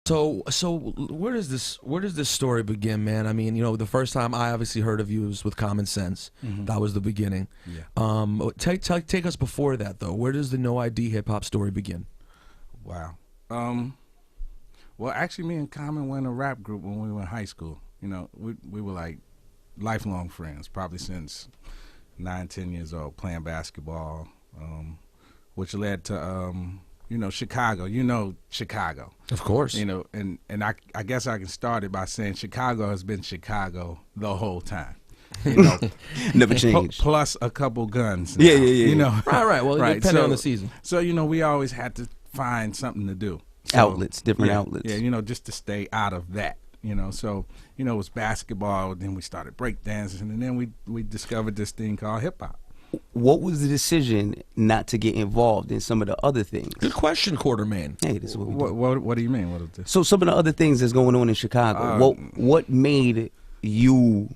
So where does this story begin, man? I mean, the first time I obviously heard of you was with Common Sense. That was the beginning. Yeah. Take us before that though. Where does the No ID hip hop story begin? Wow. Well, actually, me and Common were in a rap group when we were in high school. We were like lifelong friends, probably since 9, 10 years old, playing basketball, which led to Chicago. Chicago. Of course. And I guess I can start it by saying Chicago has been Chicago the whole time. Never changed. Plus a couple guns. Now, yeah. Right. Well, depending on the season. So we always had to find something to do. So, outlets, different outlets. Yeah, just to stay out of that. So it was basketball. Then we started breakdancing, and then we discovered this thing called hip hop. What was the decision not to get involved in some of the other things? Good question, Quarterman. Hey, this is what we do. What do you mean? What is this? So some of the other things that's going on in Chicago. What made you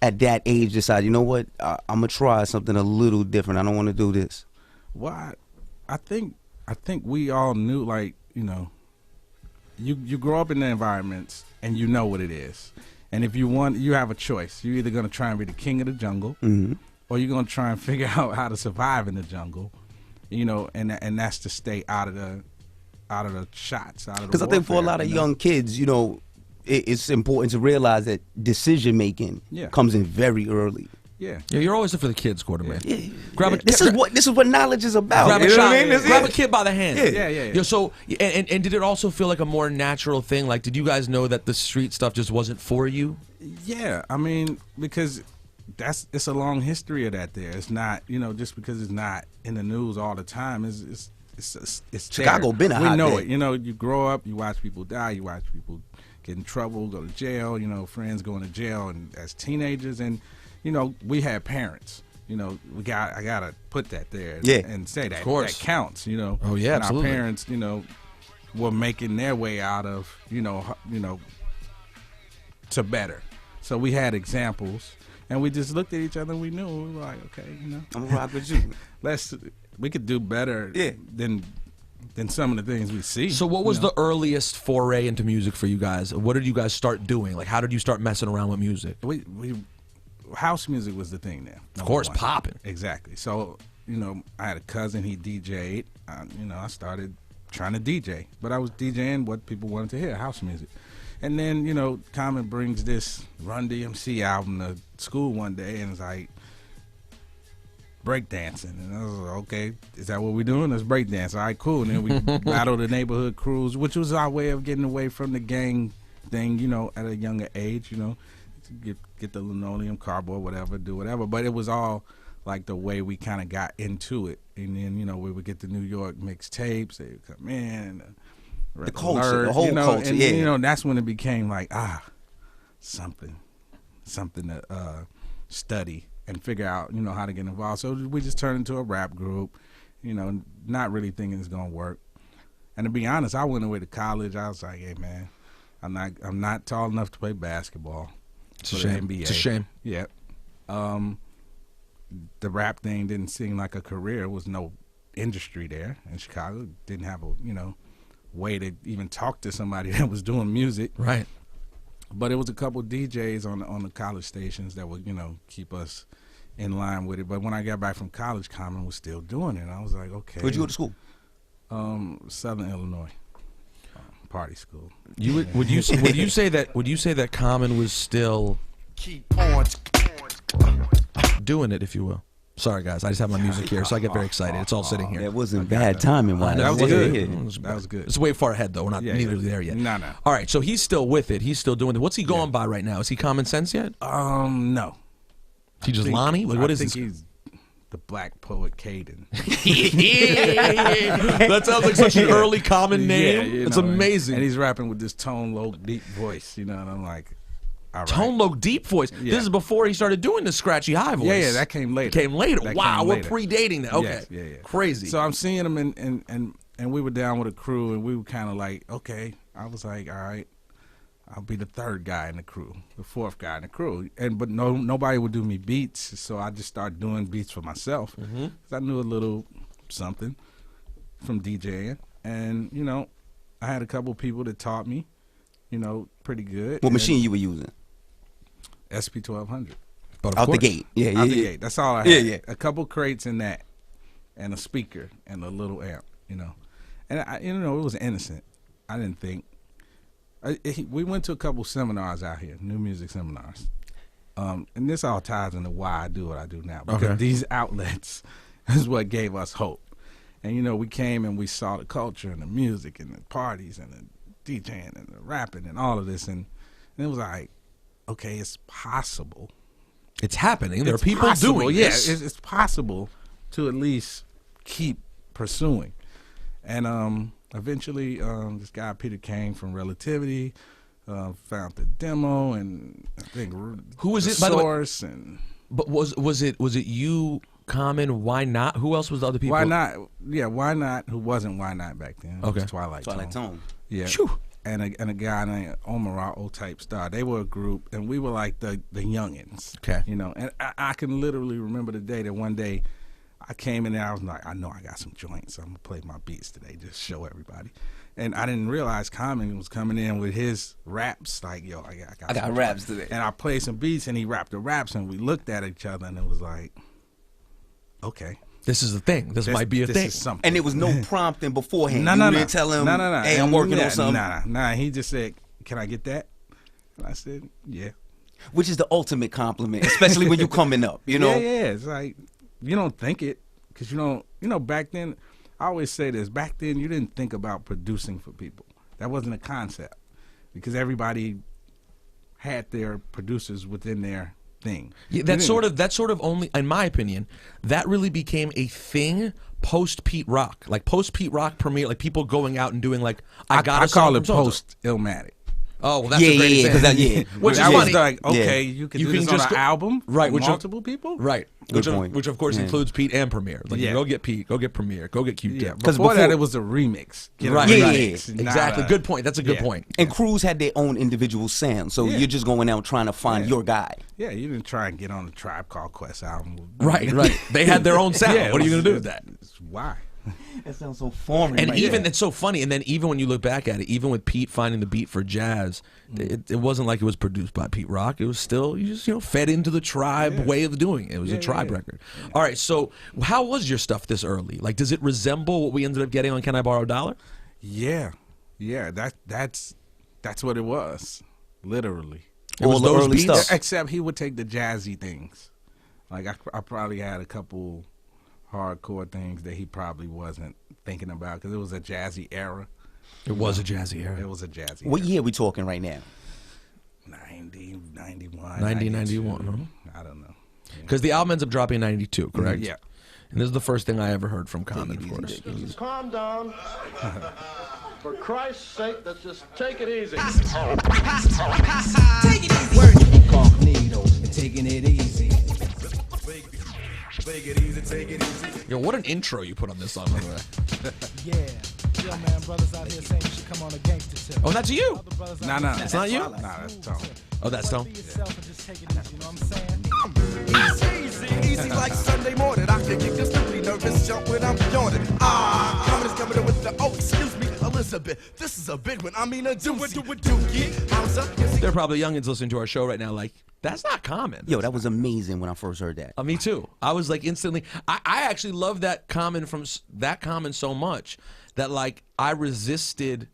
at that age decide, you know what, I'm gonna try something a little different. I don't want to do this. Well, I think we all knew, like, you grow up in the environments and you know what it is. And if you want, you have a choice. You're either gonna try and be the king of the jungle, or you're gonna try and figure out how to survive in the jungle, and that's to stay out of the shots, out of the. Because I think for a lot of young kids, it's important to realize that decision making comes in very early. Yeah, you're always there for the kids, Quarterman. Yeah. This is what knowledge is about. Grab a child, grab a kid by the hand. Yeah. So, and did it also feel like a more natural thing? Like, did you guys know that the street stuff just wasn't for you? Yeah, I mean, because it's a long history of that. There, it's not just because it's not in the news all the time. It's Chicago there. been a hot We know day. it. You grow up, you watch people die, you watch people get in trouble, go to jail. Friends going to jail, and as teenagers, and we had parents. I gotta put that there, and say that that counts. Oh yeah, and absolutely. Our parents, were making their way out of to better. So we had examples, and we just looked at each other and we knew, we were like, okay, I'm gonna rock with you. We could do better than some of the things we see. So what was the earliest foray into music for you guys? What did you guys start doing? Like, how did you start messing around with music? House music was the thing there. Of course, popping. Exactly. So, I had a cousin, he DJ'd. I started trying to DJ, but I was DJing what people wanted to hear, house music. And then, Common brings this Run DMC album to school one day, and it's like, breakdancing. And I was like, okay, is that what we're doing? Let's breakdance. All right, cool. And then we battled the neighborhood crews, which was our way of getting away from the gang thing, at a younger age, to get the linoleum, cardboard, whatever, do whatever. But it was all like the way we kind of got into it. And then, we would get the New York mixtapes. They would come in. The culture, the whole culture, and, that's when it became like, something to study and figure out, how to get involved. So we just turned into a rap group, not really thinking it's gonna work. And to be honest, I went away to college. I was like, hey man, I'm not tall enough to play basketball. It's a shame. NBA. It's a shame. Yeah. The rap thing didn't seem like a career. There was no industry there in Chicago. Didn't have a way to even talk to somebody that was doing music. Right. But it was a couple DJs on the college stations that would, keep us in line with it. But when I got back from college, Common was still doing it. I was like, okay. Where'd you go to school? Southern Illinois, party school. Would you say that Common was still doing it, if you will? Sorry guys, I just have my music here, so I get very excited. It's all sitting here. That wasn't bad timing. That was good. That was good. It's way far ahead though. We're not nearly there yet. No. All right, so he's still with it. He's still doing it. What's he going by right now? Is he Common Sense yet? No. He just Lonnie? Like, what is I this? think he's the Black Poet Caden. That sounds like such an early Common name. Yeah, it's amazing. And he's rapping with this tone low, deep voice, and I'm like, all right. Tone low, deep voice. Yeah. This is before he started doing the scratchy high voice. Yeah, that came later. Wow, we're predating that. Okay. Yeah. Crazy. So I'm seeing him, and we were down with a crew, and we were kind of like, okay. I was like, all right, I'll be the third guy in the crew, the fourth guy in the crew. But nobody would do me beats, so I just started doing beats for myself. 'Cause I knew a little something from DJing, and I had a couple people that taught me, you know, pretty good. What machine you were using? SP1200. But Out the gate. Yeah, Out the gate. That's all I had. Yeah. A couple crates in that, and a speaker and a little amp, you know. And you know, it was innocent. I didn't think. We went to a couple seminars out here, new music seminars. And this all ties into why I do what I do now. Because these outlets is what gave us hope. And, you know, we came and we saw the culture and the music and the parties and the DJing and the rapping and all of this. And it was like, okay, it's possible. It's happening. There are people possible, doing this. Yeah, it's possible to at least keep pursuing. And eventually, this guy, Peter Kane from Relativity, found the demo, and I think who was it? By the Source, way, and but was it you, Common? Why not? Who else was the other people? Why not? Yeah, Why Not? Who wasn't Why Not back then? Okay, Twilight Tone. Yeah, Whew. and a guy named Omarao Type Star. They were a group, and we were like the youngins. Okay, you know, and I can literally remember the day that one day I came in there. I was like, I know I got some joints, so I'm gonna play my beats today, just show everybody. And I didn't realize Common was coming in with his raps, like, yo, I got raps today. And I played some beats, and he rapped the raps, and we looked at each other, and it was like, okay, this is the thing. This might be a thing. Is something. And there was no prompting beforehand. No. You didn't tell him, No. hey, I'm working on something. Nah. He just said, can I get that? And I said, yeah. Which is the ultimate compliment, especially when you're coming up, you know? Yeah. It's like, you don't think it, because you know, back then, I always say this, back then you didn't think about producing for people. That wasn't a concept, because everybody had their producers within their thing. Yeah, that sort of only, in my opinion, that really became a thing post Pete Rock. Like post Pete Rock premiere, like people going out and doing like, I call it post Illmatic. Oh, well, that's a great example. Which is that funny. was like, okay, you can do this on an album, right? With multiple people, right? Which of course includes Pete and Premier. Like, you go get Pete, go get Premier, go get Q-Tip. Yeah, before that it was a remix. Right. Remix, exactly. Good point. That's a good point. And crews had their own individual sound, so you're just going out trying to find your guy. Yeah, you didn't try and get on the Tribe Called Quest album. Right. They had their own sound. What are you going to do with that? Why? That sounds so foreign. And it's so funny. And then even when you look back at it, even with Pete finding the beat for Jazz, it wasn't like it was produced by Pete Rock. It was still, you just fed into the Tribe way of doing it. It was a Tribe record. Yeah. All right. So how was your stuff this early? Like, does it resemble what we ended up getting on Can I Borrow a Dollar? Yeah. That's what it was. Literally. It was those beats, stuff. Except he would take the jazzy things. Like I probably had a couple hardcore things that he probably wasn't thinking about, because it was a jazzy era. It was a jazzy era. It was a jazzy What era. year are we talking right now? 90, 91. 90, 91, huh? I don't know. Because the album ends up dropping in 92, correct? Yeah. And this is the first thing I ever heard from Common, of course. Just calm down. For Christ's sake, let's just take it easy. Take it easy. Word incognito and taking it easy. Take it easy, take it easy. Yo, what an intro you put on this song, by the way. Yeah, man, brothers out here saying you should come on a gangster tip. Oh, that's you? No, It's not you? Nah, that's Tone. Oh, that's Tone? Be yourself and just take it easy, you know what I'm saying? Easy like Sunday morning. I can get just simply nervous jump when I'm yawning. Coming with the, oh, excuse me, Elizabeth. This is a big one. I mean a doozy. How's up? There are probably youngins listening to our show right now like, that's not Common. Yo, that was amazing when I first heard that. Me too. I was like instantly. I actually love that Common so much that like I resisted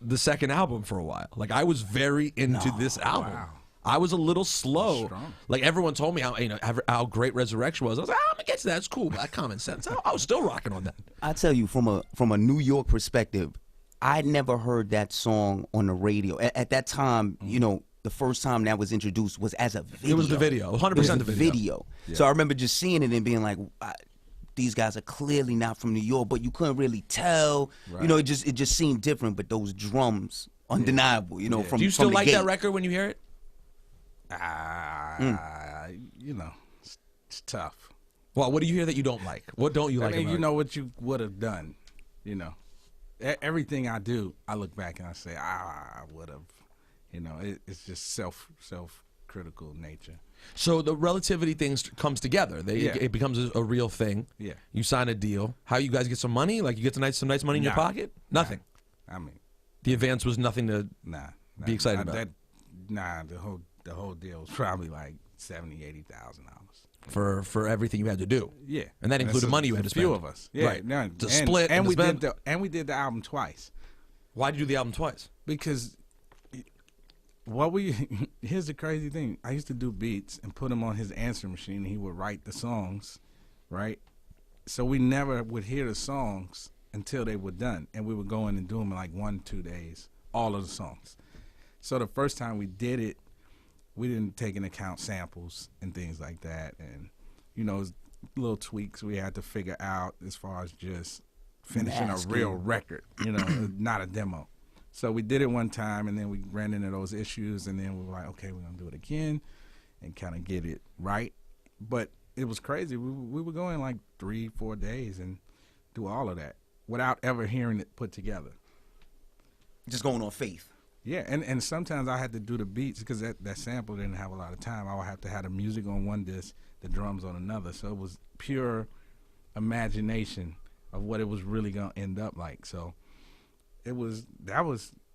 the second album for a while. Like I was very into this album. Wow. I was a little slow. Strong. Like everyone told me how great Resurrection was. I was like, I'm gonna get to that. It's cool. But that Common Sense. I was still rocking on that. I tell you, from a New York perspective, I never heard that song on the radio. At that time, you know, the first time that was introduced was as a video. It was the video, 100% the video. Yeah. So I remember just seeing it and being like, these guys are clearly not from New York, but you couldn't really tell. Right. You know, it just seemed different. But those drums, undeniable. You know, from do you still from the like gate. that record when you hear it? You know, it's tough. Well, what do you hear that you don't like? What don't you like? I mean, about you know it? what you would have done. You know, everything I do, I look back and I say, I would have. You know, it's just self-critical nature. So the relativity things comes together. It becomes a real thing. Yeah. You sign a deal. How you guys get some money? Like you get some nice money in your pocket? Nothing. I mean, The advance was nothing to Nah, be excited about. The whole deal was probably like $70,000-$80,000. for everything you had to do. Yeah, And that included money you had to spend. A few of us. Yeah, Right. no, To split and we to spend. did the album twice Why'd you do the album twice? because here's the crazy thing. I used to do beats and put them on his answer machine, and he would write the songs, right? So we never would hear the songs until they were done, and we would go in and do them in like 1-2 days, all of the songs. So the first time we did it, we didn't take into account samples and things like that, and little tweaks we had to figure out as far as just finishing a real record, not a demo. So we did it one time, and then we ran into those issues, and then we were like, okay, we're gonna do it again and kind of get it right. But it was crazy. We were going like 3-4 days and do all of that without ever hearing it put together. Just going on faith. Yeah, and sometimes I had to do the beats because that sample didn't have a lot of time. I would have to have the music on one disc, the drums on another. So it was pure imagination of what it was really gonna end up like. So that was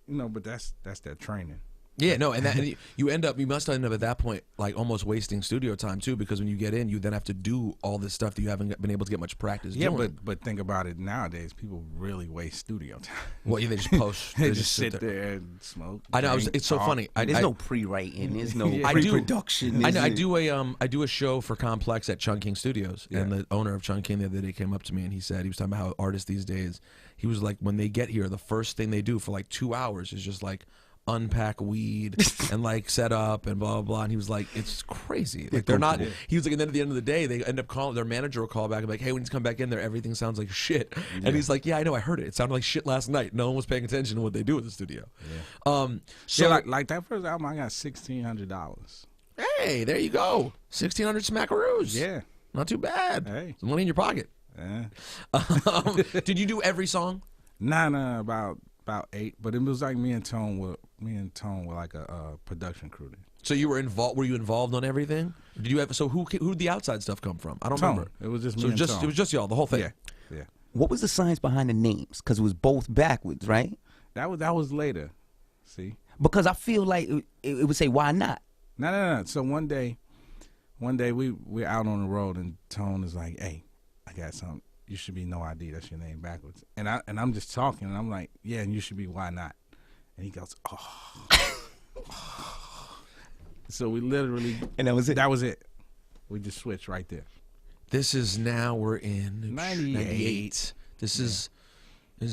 but that's that training. Yeah, no, and you must end up at that point like almost wasting studio time too, because when you get in, you then have to do all this stuff that you haven't been able to get much practice doing. Yeah, but think about it nowadays. People really waste studio time. Well, yeah, they just post. they just sit there and smoke. I know. Drink, It's so talk. funny. There's no pre-writing. There's no Yeah. pre-production. I do a show for Complex at Chung King Studios, and the owner of Chung King the other day came up to me and he said he was talking about how artists these days. He was like, when they get here, the first thing they do for like 2 hours is just like unpack weed and like set up and blah blah blah. And he was like, it's crazy. Like they're not. He was like, and then at the end of the day, they end up calling their manager will call back and be like, hey, when you come back in there, everything sounds like shit. Yeah. And he's like, yeah, I know, I heard it. It sounded like shit last night. No one was paying attention to what they do at the studio. Yeah. So like that first album, I got $1,600. Hey, there you go. 1,600 smackaroos. Yeah, not too bad. Hey, some money in your pocket. Yeah. Did you do every song? Nah, about 8. But it was like me and Tone were like a production crew then. So you were involved? Were you involved on everything? Did you have? So who'd the outside stuff come from? I don't remember. It was just me. So it was just y'all, the whole thing. Yeah. What was the science behind the names? Because it was both backwards, right? That was later. See. Because I feel like it would say, why not? No. So one day we're out on the road and Tone is like, hey, I got something. You should be No ID. That's your name backwards. And I'm just talking and I'm like, yeah, and you should be Why Not? And he goes, oh. So we literally, and that was it. That was it. We just switched right there. This is now we're in 98. This is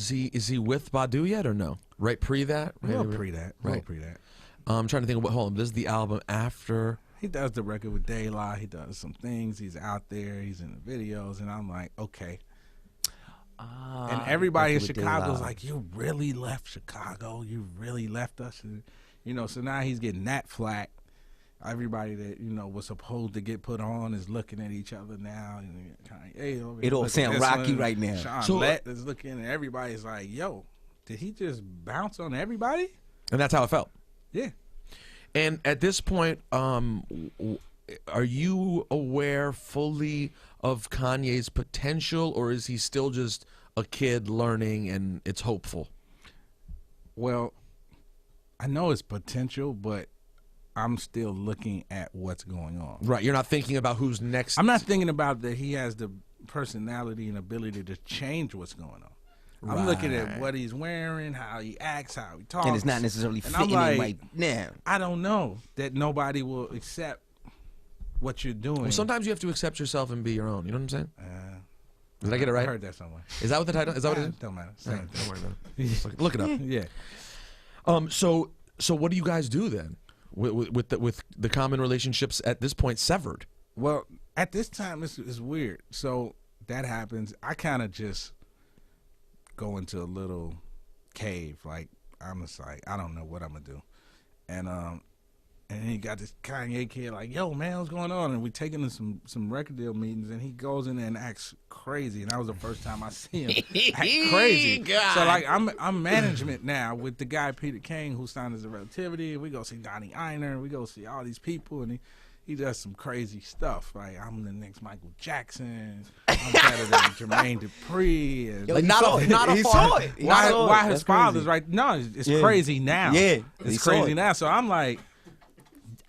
he with Badu yet or no? Right pre that? Right pre that. Right. Pre that. I'm trying to think of what. Hold on. This is the album after. He does the record with De La. He does some things. He's out there. He's in the videos, and I'm like, okay. And everybody in Chicago's like, you really left Chicago? You really left us? And, so now he's getting that flack. Everybody that was supposed to get put on is looking at each other now. And Kanye, it all sounds rocky right now. Sean Lett is looking, and everybody's like, yo, did he just bounce on everybody? And that's how it felt. Yeah. And at this point, are you aware fully of Kanye's potential, or is he still just a kid learning and it's hopeful? Well, I know his potential, but I'm still looking at what's going on. Right. You're not thinking about who's next. I'm not thinking about that he has the personality and ability to change what's going on. Right. I'm looking at what he's wearing, how he acts, how he talks. And it's not necessarily fitting in right now. I don't know that nobody will accept what you're doing. Well, sometimes you have to accept yourself and be your own. You know what I'm saying? Did I get it right? I heard that somewhere. Is that what the title? Is that what it is? Don't matter. Same. Don't worry about it. Look it up. Yeah. So what do you guys do then with the common relationships at this point severed? Well, at this time it's weird. So that happens. I kind of just go into a little cave. Like I'm just like, I don't know what I'm gonna do. And he got this Kanye kid like, yo man, what's going on? And we taking to some record deal meetings, and he goes in there and acts crazy. And that was the first time I see him act crazy. God. So like I'm management now with the guy Peter King who signed as a Relativity. We go see Donnie Einer. We go see all these people, and he does some crazy stuff. Like, I'm the next Michael Jackson. I'm better than Jermaine Dupri. And Like, not a He far- saw it. He why saw it. his That's father's crazy. right? No, it's Yeah. crazy now. Yeah, he it's saw crazy it. now. So I'm like,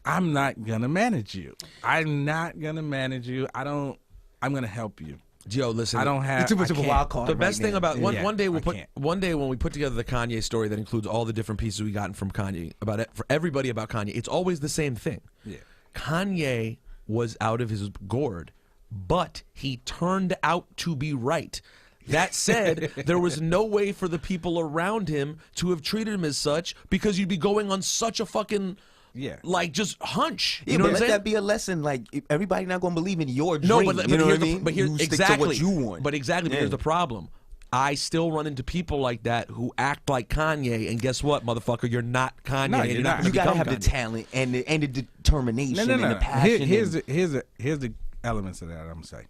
I'm not gonna manage you. I'm not gonna manage you. I'm gonna help you. Yo, listen. I don't have. It's too much I of a can't. wild card. The best right thing now. about Yeah. one day I can't. one day when we put together the Kanye story that includes all the different pieces we gotten from Kanye about it for everybody about Kanye, it's always the same thing. Yeah. Kanye was out of his gourd, but he turned out to be right. That said, there was no way for the people around him to have treated him as such because you'd be going on such a fucking Yeah. like just hunch. Yeah, You know but what I'm let saying? that be a lesson. Like everybody not gonna believe in your dream. No, but you know here's what I mean? the, but here's you stick exactly to what you want. But exactly, but Yeah. here's the problem. I still run into people like that who act like Kanye, and guess what, motherfucker? You're not Kanye. No, and you're you're not. not. You gotta become have the Kanye. talent and the determination No. and the passion. Here's and- the elements of that. I'm gonna say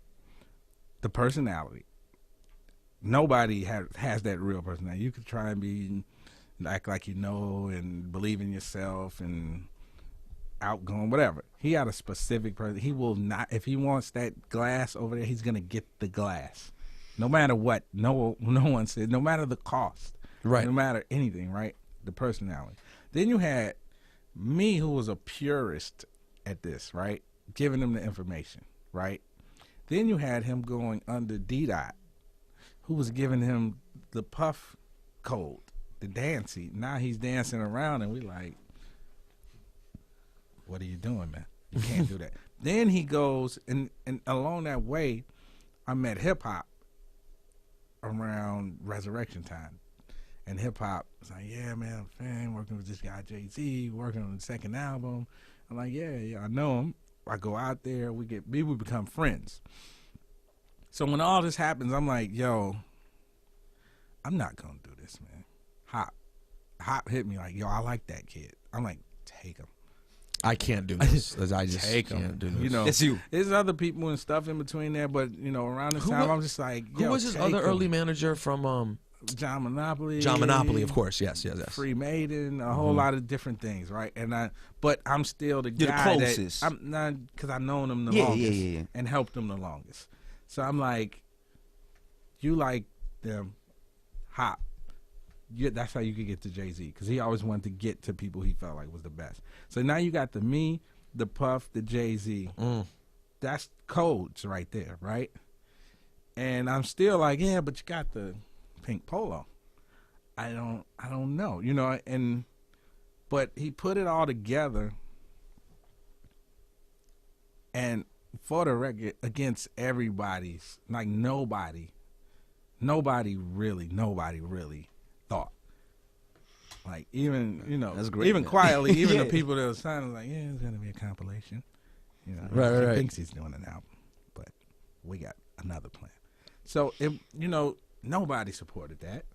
the personality. Nobody has that real personality. You could try and be act like you know and believe in yourself and outgoing, whatever. He had a specific person. He will not. If he wants that glass over there, he's gonna get the glass, no matter what. No one said. No matter the cost. Right. No matter anything. Right. The personality. Then you had me, who was a purist at this. Right. Giving him the information. Right. Then you had him going under D-Dot, who was giving him the puff code, the dancey. Now he's dancing around, and we like, what are you doing, man? You can't do that. Then he goes, and along that way, I met hip hop around Resurrection time. And hip hop was like, yeah, man, I'm a fan, working with this guy Jay-Z, working on the second album. I'm like, yeah, I know him. I go out there, we become friends. So when all this happens, I'm like, yo, I'm not gonna do this, man. Hop hit me like, yo, I like that kid. I'm like, take him. I can't do this. I just Take can't him. do this. You know, It's you. There's other people and stuff in between there, but you know, around this Who time, wa- I'm just like, Who yo, was his take other him. early manager from John Monopoly. John Monopoly, of course. Yes. Free Maiden, a whole lot of different things, right? But I'm still the You're the guy closest. that I'm not, because I've known him the Yeah, longest yeah. and helped him the longest. So I'm like, you like them, hop. That's how you could get to Jay-Z, because he always wanted to get to people he felt like was the best. So now you got the me, the Puff, the Jay-Z. That's codes right there, right? And I'm still like, yeah, but you got the pink polo. I don't know, you know, but he put it all together, and for the record, against everybody's, like nobody really thought. Like even, you know, That's great, even man. quietly, even Yeah. the people that were signing, like, yeah, it's gonna be a compilation. You know, Right. He thinks he's doing an album, but we got another plan. So you know, nobody supported that.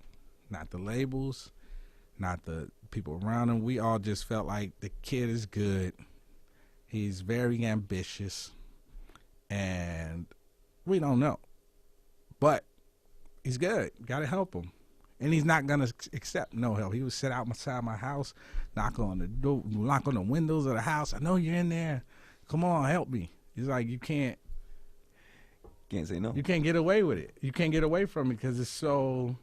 Not the labels, not the people around him. We all just felt like the kid is good. He's very ambitious, and we don't know, but he's good. Got to help him, and he's not gonna accept no help. He would sit outside my house, knock on the door, knock on the windows of the house. I know you're in there. Come on, help me. He's like, you can't Can't say no. get away with it. You can't get away from it because it's so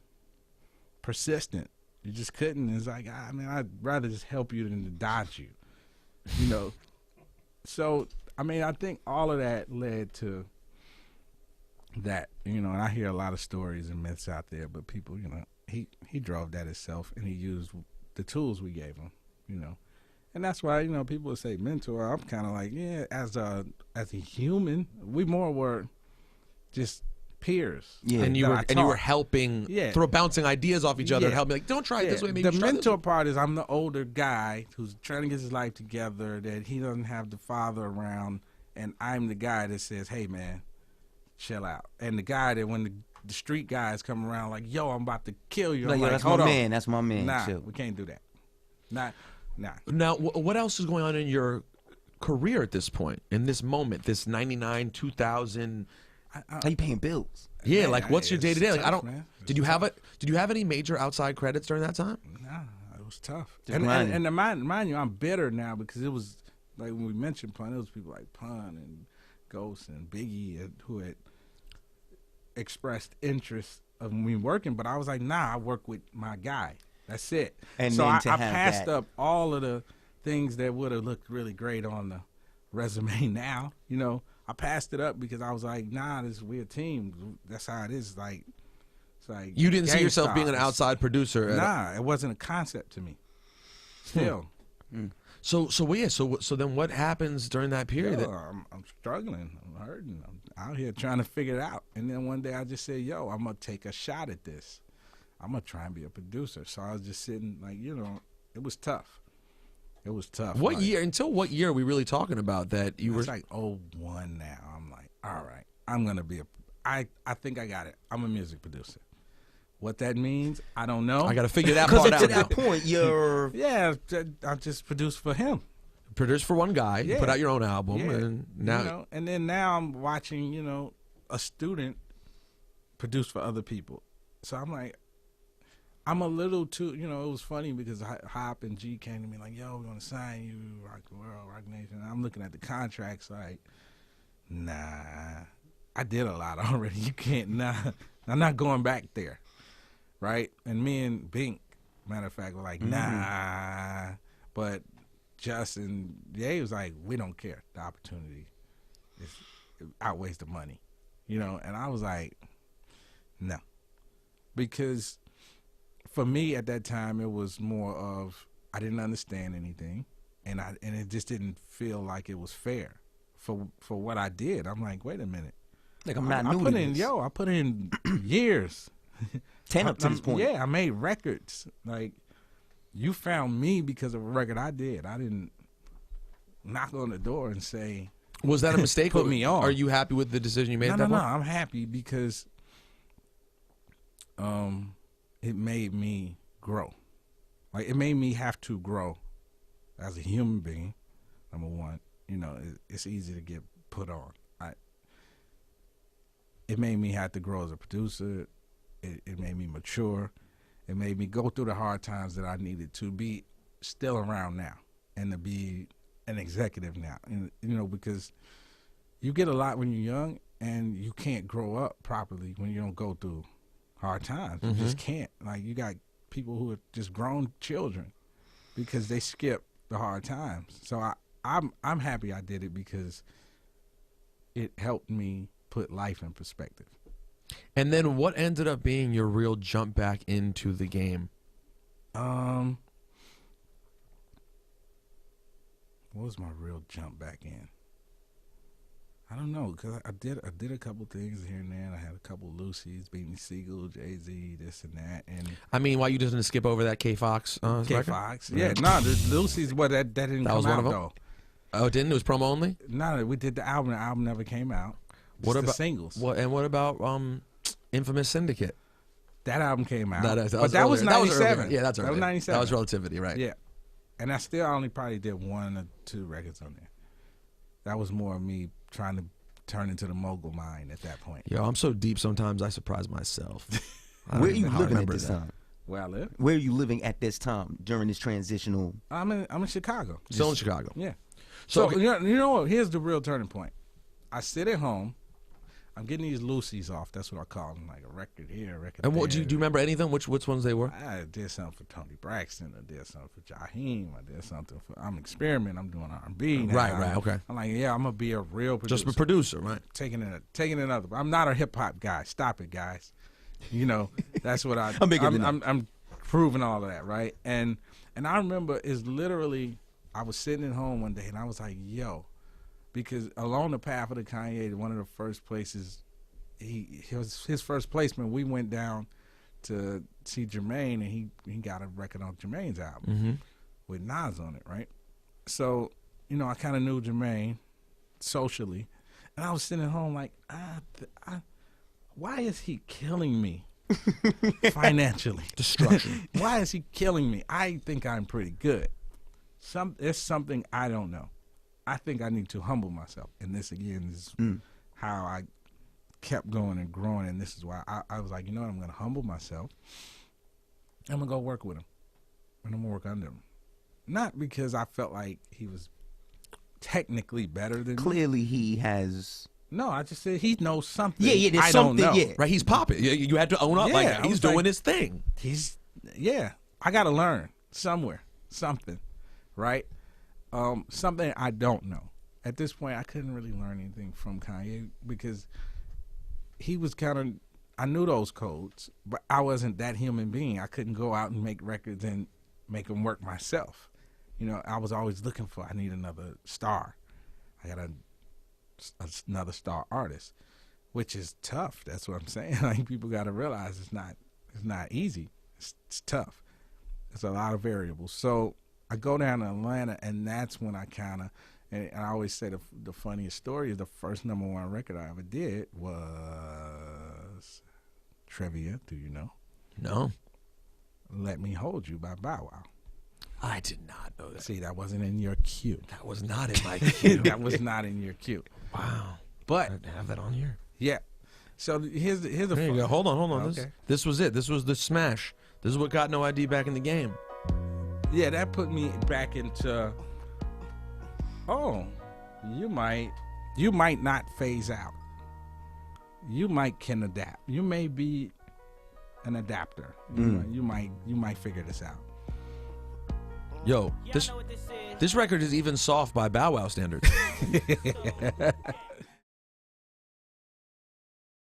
persistent. You just couldn't. It's like, I mean, I'd rather just help you than to dodge you, you know. So, I mean, I think all of that led to that, you know, and I hear a lot of stories and myths out there, but people, you know, he drove that himself, and he used the tools we gave him, you know. And that's why, you know, people would say mentor. I'm kind of like, yeah, as a human, we more were just peers. Yeah. and you that I were taught. helping, Yeah. throw bouncing ideas off each other and Yeah. helping like, don't try it Yeah, this way. Maybe the you should try this mentor way. part is I'm the older guy who's trying to get his life together, that he doesn't have the father around, and I'm the guy that says, hey, man, chill out. And the guy that when the street guys come around like, yo, I'm about to kill you. Like, I'm yo, like, that's hold my on. man. That's my man. Nah, Chill. we can't do that. Nah. Now, what else is going on in your career at this point, in this moment, this 99, 2000? How you paying bills? Yeah, Man, like what's your it's day to day? Like I tough, don't. man. Did you have any major outside credits during that time? Nah, it was tough. Just And grinding. mind you, I'm bitter now because it was like when we mentioned Pun, it was people like Pun and Ghost and Biggie who had expressed interest of me working, but I was like, nah, I work with my guy. That's it. And so then I to have passed that- up all of the things that would have looked really great on the resume now. You know, I passed it up because I was like, nah, we're a team. That's how it is. It's like You didn't see gang yourself being an stars. outside producer. Nah, it wasn't a concept to me. Still. So then what happens during that period? Yo, I'm struggling. I'm hurting. I'm out here trying to figure it out. And then one day I just said, yo, I'm going to take a shot at this. I'm going to try and be a producer. So I was just sitting like, you know, it was tough. It was tough. What Like, year? Until what year are we really talking about that you were? It's like 01 now. I'm like, all right, I'm going to be I think I got it. I'm a music producer. What that means, I don't know. I got to figure that Because part up to out. that point, you're Yeah, I just produced for him. Produced for one guy, Yeah. put out your own album, Yeah. and now You know, and then now I'm watching, you know, a student produce for other people. So I'm like, I'm a little too, you know, it was funny because Hop and G came to me like, yo, we want to sign you, Rock the World, Rock Nation. And I'm looking at the contracts like, nah, I did a lot already. You can't, nah, I'm not going back there, right? And me and Bink, matter of fact, were like, nah. But Justin, he was like, we don't care. The opportunity it outweighs the money, you know? And I was like, no. Because for me at that time, it was more of I didn't understand anything, and it just didn't feel like it was fair for what I did. I'm like, wait a minute. like, I'm not I new put to in, this. I put in years. 10 up to this point. Yeah, I made records. Like, you found me because of a record I did. I didn't knock on the door and say, was that a mistake? Put me on. Are you happy with the decision you made? no, at no, that no. point? I'm happy because it made me grow. Like, it made me have to grow as a human being, number one. You know, it's easy to get put on. It made me have to grow as a producer. It made me mature. It made me go through the hard times that I needed to be still around now and to be an executive now. And, you know, because you get a lot when you're young and you can't grow up properly when you don't go through hard times. You just can't. Like, you got people who are just grown children because they skip the hard times. So I'm happy I did it because it helped me put life in perspective. And then what ended up being your real jump back into the game? What was my real jump back in? I don't know, because I did a couple things here and there. And I had a couple Lucy's, Beanie Siegel, Jay-Z, this and that. And I mean, why you just didn't skip over that K Fox? K record? Fox, yeah, no, the Lucy's, that didn't That come was one out of them? though. Oh, it didn't? It was promo only? No, we did the album. The album never came out. Just the singles? What about Infamous Syndicate? That album came out. That but that was earlier. That was 97. earlier. Yeah, that's That earlier. was 97. That was Relativity, right? Yeah, and I still only probably did 1 or 2 records on there. That was more of me trying to turn into the mogul mind at that point. Yo, I'm so deep sometimes I surprise myself. I don't Where are even you know how to living at remember this that. time? Where I live, Where are you living at this time during this transitional? I'm in Chicago. Still in Chicago. Yeah. So, So you know what? Here's the real turning point. I sit at home. I'm getting these Lucy's off. That's what I call them, like a record here, a record And what there. do you remember any of them? Which ones they were? I did something for Tony Braxton. I did something for Jaheim. I did something for. I'm experimenting. I'm doing R&B now. Right, okay. I'm like, yeah, I'm gonna be a real producer. Just a producer, right? taking it other. I'm not a hip hop guy. Stop it, guys. You know, that's what I'm bigger than that. I'm proving all of that, right? And I remember is literally I was sitting at home one day and I was like, yo, because along the path of the Kanye, one of the first places his first placement, we went down to see Jermaine and he got a record on Jermaine's album with Nas on it, right? So, you know, I kind of knew Jermaine socially, and I was sitting at home like, why is he killing me financially? Destruction. Why is he killing me? I think I'm pretty good. There's something I don't know. I think I need to humble myself, and this again is how I kept going and growing, and this is why I was like, you know what, I'm going to humble myself. I'm going to go work with him, and I'm going to work under him. Not because I felt like he was technically better than me. Clearly, he has. No, I just said he knows something. Yeah, there's I don't something. know. Yeah, Right, he's popping. You had to own up. Yeah, Like I he's was doing like- his thing. I got to learn somewhere, something, right? Something I don't know. At this point, I couldn't really learn anything from Kanye because he was kind of, I knew those codes, but I wasn't that human being. I couldn't go out and make records and make them work myself. You know, I was always looking for, I need another star. I got another star artist, which is tough. That's what I'm saying. Like, people got to realize it's not easy. It's tough. It's a lot of variables. So I go down to Atlanta, and that's when I kind of, and I always say the funniest story is the first #1 record I ever did was Trivia. Do you know? No, Let Me Hold You by Bow Wow. I did not know that. See, that wasn't in your queue. That was not in my queue. That was not in your queue. Wow. But I have that on here. yeah, so here's the There you go. Hold on. Okay. This was it. This was the smash. This is what got No ID back in the game. Yeah, that put me back into, oh, you might not phase out. You might can adapt. You may be an adapter. You might figure this out. Yo, this record is even soft by Bow Wow standards.